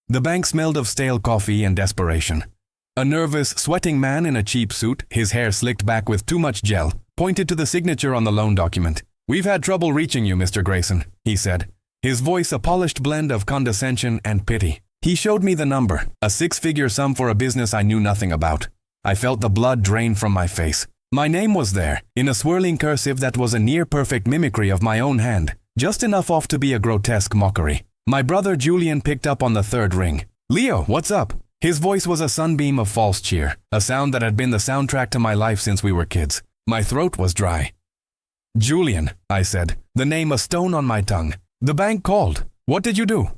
The bank smelled of stale coffee and desperation. A nervous, sweating man in a cheap suit, his hair slicked back with too much gel, pointed to the signature on the loan document. "We've had trouble reaching you, Mr. Grayson," he said, his voice a polished blend of condescension and pity. He showed me the number, a six-figure sum for a business I knew nothing about. I felt the blood drain from my face. My name was there, in a swirling cursive that was a near-perfect mimicry of my own hand, just enough off to be a grotesque mockery. My brother Julian picked up on the third ring. "Leo, what's up?" His voice was a sunbeam of false cheer, a sound that had been the soundtrack to my life since we were kids. My throat was dry. "Julian," I said, the name a stone on my tongue. "The bank called. What did you do?"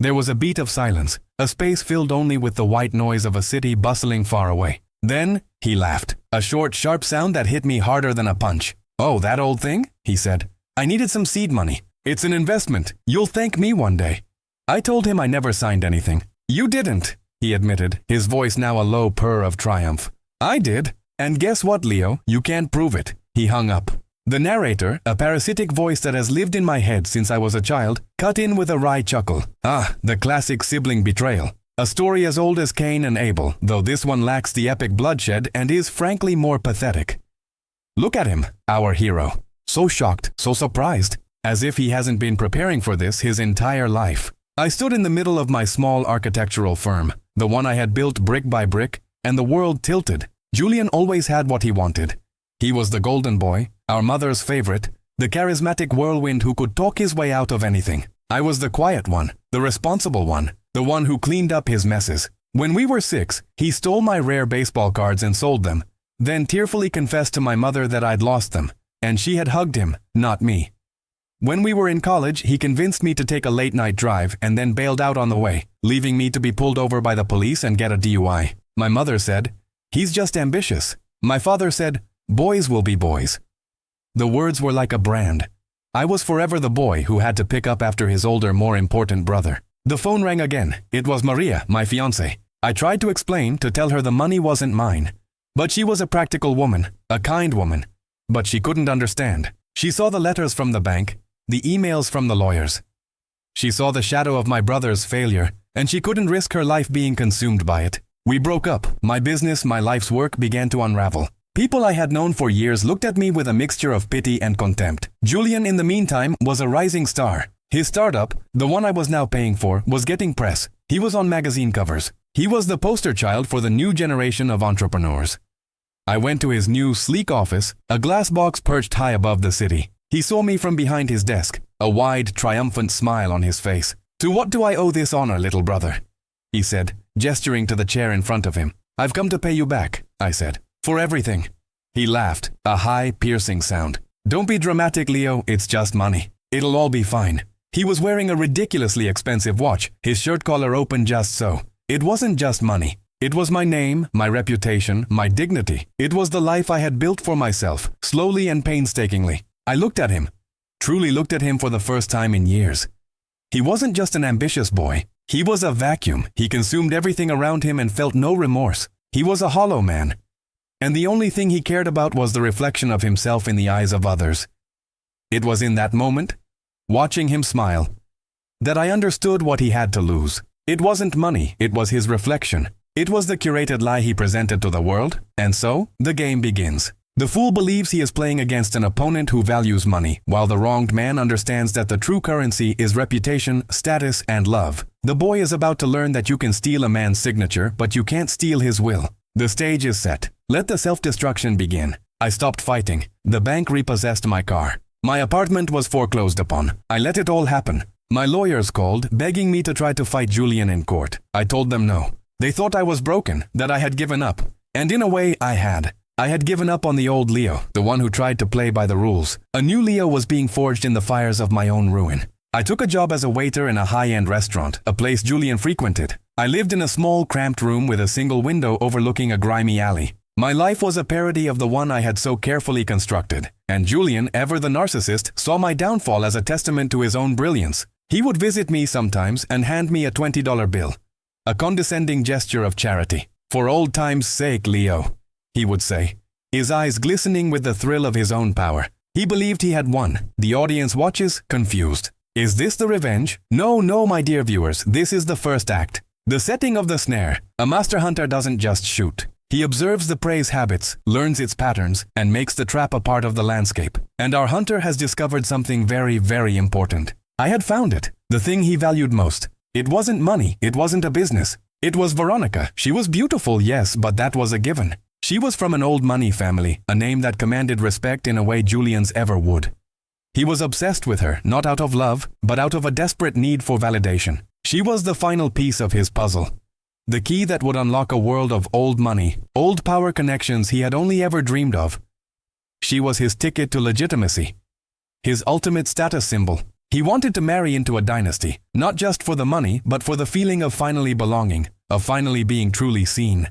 There was a beat of silence, a space filled only with the white noise of a city bustling far away. Then, he laughed, a short, sharp sound that hit me harder than a punch. "Oh, that old thing?" he said. "I needed some seed money. It's an investment. You'll thank me one day." I told him I never signed anything. "You didn't," he admitted, his voice now a low purr of triumph. "I did. And guess what, Leo? You can't prove it." He hung up. The narrator, a parasitic voice that has lived in my head since I was a child, cut in with a wry chuckle. "Ah, the classic sibling betrayal. A story as old as Cain and Abel, though this one lacks the epic bloodshed and is frankly more pathetic. Look at him, our hero. So shocked, so surprised, as if he hasn't been preparing for this his entire life." I stood in the middle of my small architectural firm, the one I had built brick by brick, and the world tilted. Julian always had what he wanted. He was the golden boy, our mother's favorite, the charismatic whirlwind who could talk his way out of anything. I was the quiet one, the responsible one, the one who cleaned up his messes. When we were 6, he stole my rare baseball cards and sold them, then tearfully confessed to my mother that I'd lost them, and she had hugged him, not me. When we were in college, he convinced me to take a late-night drive and then bailed out on the way, leaving me to be pulled over by the police and get a DUI. My mother said, "He's just ambitious." My father said, "Boys will be boys." The words were like a brand. I was forever the boy who had to pick up after his older, more important brother. The phone rang again. It was Maria, my fiancée. I tried to explain, to tell her the money wasn't mine. But she was a practical woman, a kind woman. But she couldn't understand. She saw the letters from the bank, the emails from the lawyers. She saw the shadow of my brother's failure, and she couldn't risk her life being consumed by it. We broke up. My business, my life's work began to unravel. People I had known for years looked at me with a mixture of pity and contempt. Julian, in the meantime, was a rising star. His startup, the one I was now paying for, was getting press. He was on magazine covers. He was the poster child for the new generation of entrepreneurs. I went to his new, sleek office, a glass box perched high above the city. He saw me from behind his desk, a wide, triumphant smile on his face. "To what do I owe this honor, little brother?" he said, gesturing to the chair in front of him. "I've come to pay you back," I said. "For everything." He laughed, a high, piercing sound. "Don't be dramatic, Leo, it's just money. It'll all be fine." He was wearing a ridiculously expensive watch, his shirt collar open just so. It wasn't just money. It was my name, my reputation, my dignity. It was the life I had built for myself, slowly and painstakingly. I looked at him, truly looked at him for the first time in years. He wasn't just an ambitious boy. He was a vacuum. He consumed everything around him and felt no remorse. He was a hollow man. And the only thing he cared about was the reflection of himself in the eyes of others. It was in that moment, watching him smile, that I understood what he had to lose. It wasn't money, it was his reflection. It was the curated lie he presented to the world, and so, the game begins. The fool believes he is playing against an opponent who values money, while the wronged man understands that the true currency is reputation, status, and love. The boy is about to learn that you can steal a man's signature, but you can't steal his will. The stage is set. Let the self-destruction begin. I stopped fighting. The bank repossessed my car. My apartment was foreclosed upon. I let it all happen. My lawyers called, begging me to try to fight Julian in court. I told them no. They thought I was broken, that I had given up. And in a way, I had. I had given up on the old Leo, the one who tried to play by the rules. A new Leo was being forged in the fires of my own ruin. I took a job as a waiter in a high-end restaurant, a place Julian frequented. I lived in a small, cramped room with a single window overlooking a grimy alley. My life was a parody of the one I had so carefully constructed. And Julian, ever the narcissist, saw my downfall as a testament to his own brilliance. He would visit me sometimes and hand me a $20 bill, a condescending gesture of charity. "For old time's sake, Leo," he would say, his eyes glistening with the thrill of his own power. He believed he had won. The audience watches, confused. Is this the revenge? No, no, my dear viewers, this is the first act. The setting of the snare. A master hunter doesn't just shoot. He observes the prey's habits, learns its patterns, and makes the trap a part of the landscape. And our hunter has discovered something very, very important. I had found it, the thing he valued most. It wasn't money, it wasn't a business. It was Veronica. She was beautiful, yes, but that was a given. She was from an old money family, a name that commanded respect in a way Julian's ever would. He was obsessed with her, not out of love, but out of a desperate need for validation. She was the final piece of his puzzle. The key that would unlock a world of old money, old power connections he had only ever dreamed of. She was his ticket to legitimacy, his ultimate status symbol. He wanted to marry into a dynasty, not just for the money, but for the feeling of finally belonging, of finally being truly seen.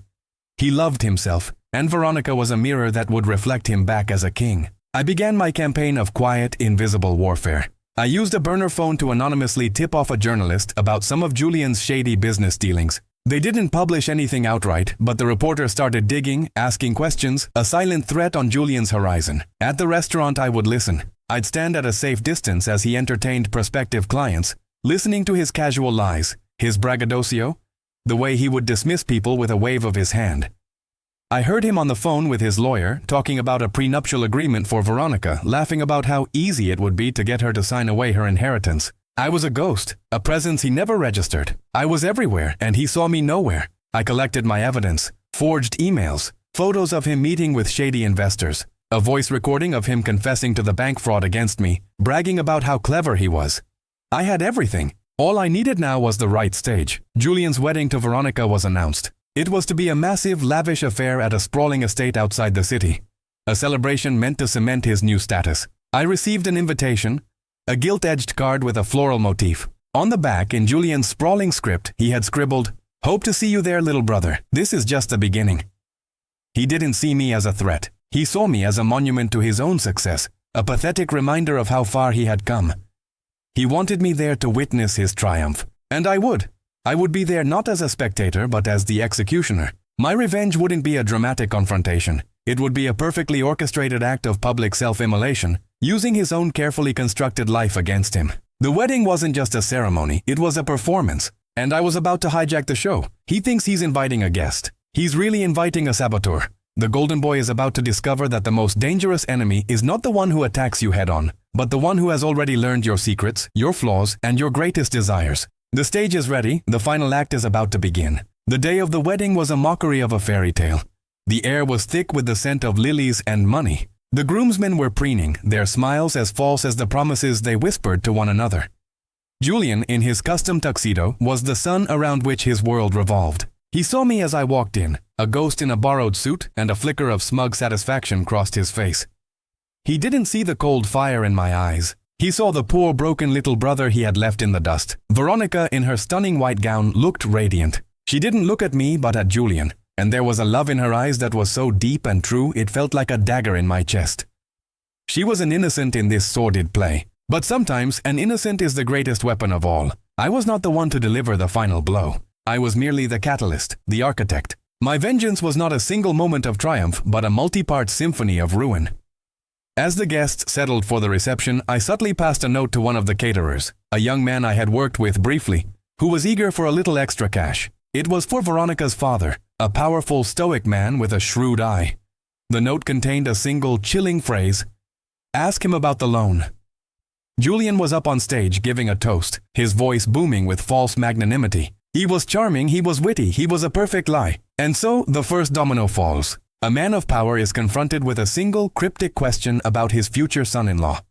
He loved himself, and Veronica was a mirror that would reflect him back as a king. I began my campaign of quiet, invisible warfare. I used a burner phone to anonymously tip off a journalist about some of Julian's shady business dealings. They didn't publish anything outright, but the reporter started digging, asking questions, a silent threat on Julian's horizon. At the restaurant, I would listen. I'd stand at a safe distance as he entertained prospective clients, listening to his casual lies, his braggadocio, the way he would dismiss people with a wave of his hand. I heard him on the phone with his lawyer, talking about a prenuptial agreement for Veronica, laughing about how easy it would be to get her to sign away her inheritance. I was a ghost, a presence he never registered. I was everywhere, and he saw me nowhere. I collected my evidence, forged emails, photos of him meeting with shady investors, a voice recording of him confessing to the bank fraud against me, bragging about how clever he was. I had everything. All I needed now was the right stage. Julian's wedding to Veronica was announced. It was to be a massive, lavish affair at a sprawling estate outside the city. A celebration meant to cement his new status. I received an invitation, a gilt-edged card with a floral motif. On the back, in Julian's sprawling script, he had scribbled, "Hope to see you there, little brother. This is just the beginning." He didn't see me as a threat. He saw me as a monument to his own success, a pathetic reminder of how far he had come. He wanted me there to witness his triumph. And I would. I would be there not as a spectator, but as the executioner. My revenge wouldn't be a dramatic confrontation. It would be a perfectly orchestrated act of public self-immolation, using his own carefully constructed life against him. The wedding wasn't just a ceremony, it was a performance. And I was about to hijack the show. He thinks he's inviting a guest. He's really inviting a saboteur. The golden boy is about to discover that the most dangerous enemy is not the one who attacks you head-on, but the one who has already learned your secrets, your flaws, and your greatest desires. The stage is ready, the final act is about to begin. The day of the wedding was a mockery of a fairy tale. The air was thick with the scent of lilies and money. The groomsmen were preening, their smiles as false as the promises they whispered to one another. Julian, in his custom tuxedo, was the sun around which his world revolved. He saw me as I walked in, a ghost in a borrowed suit, and a flicker of smug satisfaction crossed his face. He didn't see the cold fire in my eyes. He saw the poor broken little brother he had left in the dust. Veronica, in her stunning white gown, looked radiant. She didn't look at me but at Julian, and there was a love in her eyes that was so deep and true it felt like a dagger in my chest. She was an innocent in this sordid play. But sometimes an innocent is the greatest weapon of all. I was not the one to deliver the final blow. I was merely the catalyst, the architect. My vengeance was not a single moment of triumph, but a multi-part symphony of ruin. As the guests settled for the reception, I subtly passed a note to one of the caterers, a young man I had worked with briefly, who was eager for a little extra cash. It was for Veronica's father, a powerful, stoic man with a shrewd eye. The note contained a single, chilling phrase, "Ask him about the loan." Julian was up on stage giving a toast, his voice booming with false magnanimity. He was charming, he was witty, he was a perfect lie. And so, the first domino falls. A man of power is confronted with a single, cryptic question about his future son-in-law.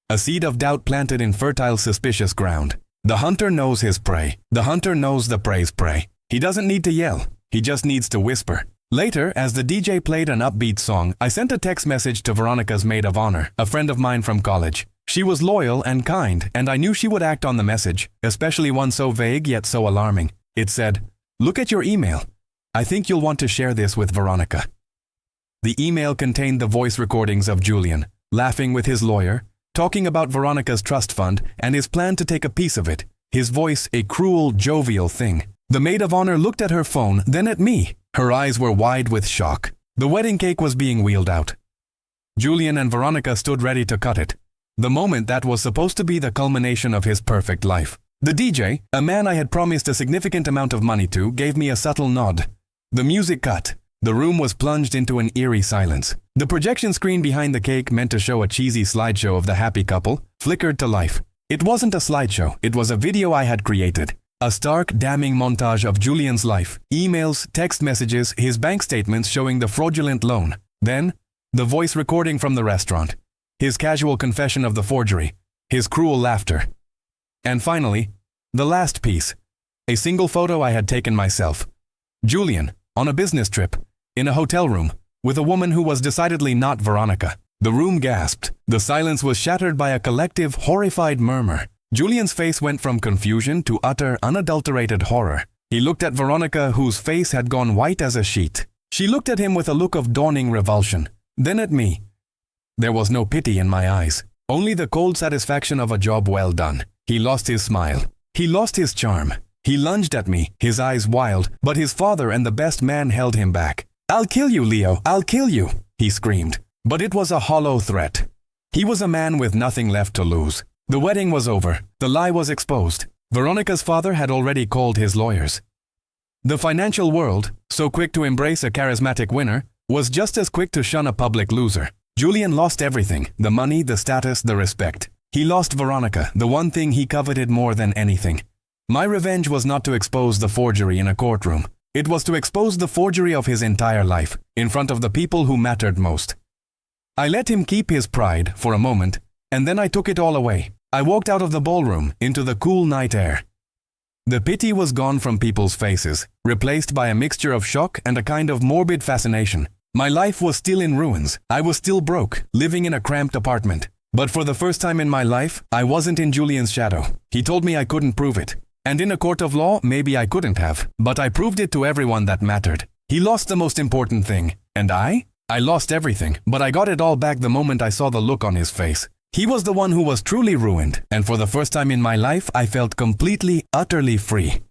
A seed of doubt planted in fertile, suspicious ground. The hunter knows his prey. The hunter knows the prey's prey. He doesn't need to yell. He just needs to whisper. Later, as the DJ played an upbeat song, I sent a text message to Veronica's maid of honor, a friend of mine from college. She was loyal and kind, and I knew she would act on the message, especially one so vague yet so alarming. It said, "Look at your email. I think you'll want to share this with Veronica." The email contained the voice recordings of Julian, laughing with his lawyer, talking about Veronica's trust fund and his plan to take a piece of it, his voice a cruel, jovial thing. The maid of honor looked at her phone, then at me. Her eyes were wide with shock. The wedding cake was being wheeled out. Julian and Veronica stood ready to cut it. the moment that was supposed to be the culmination of his perfect life. The DJ, a man I had promised a significant amount of money to, gave me a subtle nod. The music cut. The room was plunged into an eerie silence. The projection screen behind the cake, meant to show a cheesy slideshow of the happy couple, flickered to life. It wasn't a slideshow, it was a video I had created. A stark, damning montage of Julian's life. Emails, text messages, his bank statements showing the fraudulent loan. Then, the voice recording from the restaurant. His casual confession of the forgery. His cruel laughter. And finally, the last piece. A single photo I had taken myself. Julian, on a business trip, in a hotel room, with a woman who was decidedly not Veronica. The room gasped. The silence was shattered by a collective, horrified murmur. Julian's face went from confusion to utter, unadulterated horror. He looked at Veronica, whose face had gone white as a sheet. She looked at him with a look of dawning revulsion. Then at me. There was no pity in my eyes, only the cold satisfaction of a job well done. He lost his smile. He lost his charm. He lunged at me, his eyes wild, but his father and the best man held him back. "I'll kill you, Leo, I'll kill you," he screamed. But it was a hollow threat. He was a man with nothing left to lose. The wedding was over. The lie was exposed. Veronica's father had already called his lawyers. The financial world, so quick to embrace a charismatic winner, was just as quick to shun a public loser. Julian lost everything, the money, the status, the respect. He lost Veronica, the one thing he coveted more than anything. My revenge was not to expose the forgery in a courtroom. It was to expose the forgery of his entire life, in front of the people who mattered most. I let him keep his pride for a moment, and then I took it all away. I walked out of the ballroom into the cool night air. The pity was gone from people's faces, replaced by a mixture of shock and a kind of morbid fascination. My life was still in ruins. I was still broke, living in a cramped apartment. But for the first time in my life, I wasn't in Julian's shadow. He told me I couldn't prove it. And in a court of law, maybe I couldn't have. But I proved it to everyone that mattered. He lost the most important thing. And I lost everything, but I got it all back the moment I saw the look on his face. He was the one who was truly ruined, and for the first time in my life, I felt completely, utterly free.